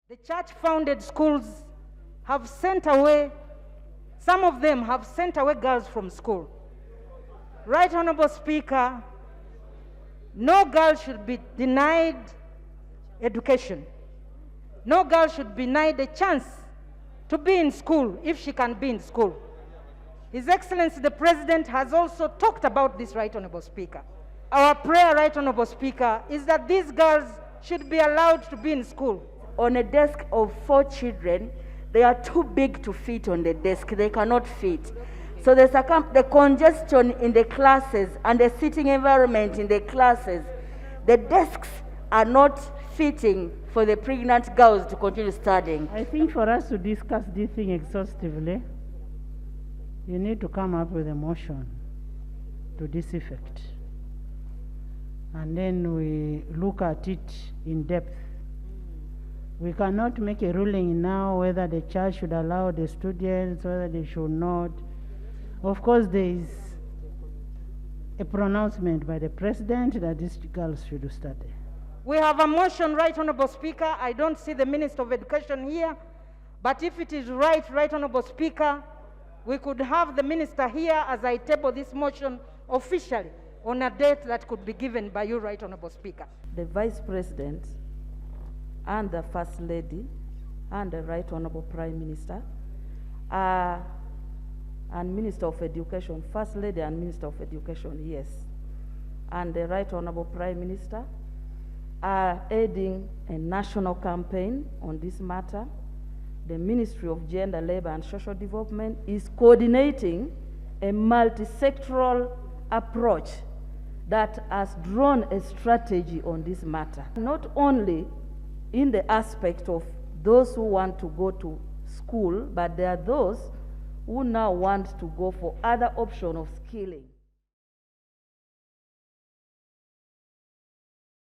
The church-founded schools have sent away, some of them have sent away girls from school. Right Honorable Speaker, no girl should be denied education. No girl should be denied a chance to be in school if she can be in school. His Excellency the President has also talked about this, Right Honorable Speaker. Our prayer, Right Honorable Speaker, is that these girls should be allowed to be in school. On a desk of 4 children, they are too big to fit on the desk. They cannot fit. So the congestion in the classes and the sitting environment in the classes, the desks are not fitting for the pregnant girls to continue studying. I think for us to discuss this thing exhaustively, you need to come up with a motion to this effect. And then we look at it in depth. We cannot make a ruling now whether the church should allow the students, whether they should not. Of course, there is a pronouncement by the President that these girls should study. We have a motion, Right Honorable Speaker. I don't see the Minister of Education here, but if it is right, Right Honorable Speaker, we could have the Minister here as I table this motion officially on a date that could be given by you, Right Honorable Speaker. The Vice President and the First Lady and the Right Honorable Prime Minister and Minister of Education, First Lady and Minister of Education, yes, and the Right Honorable Prime Minister are aiding a national campaign on this matter. The Ministry of Gender, Labor and Social Development is coordinating a multi-sectoral approach that has drawn a strategy on this matter, not only in the aspect of those who want to go to school, but there are those who now want to go for other option of skilling.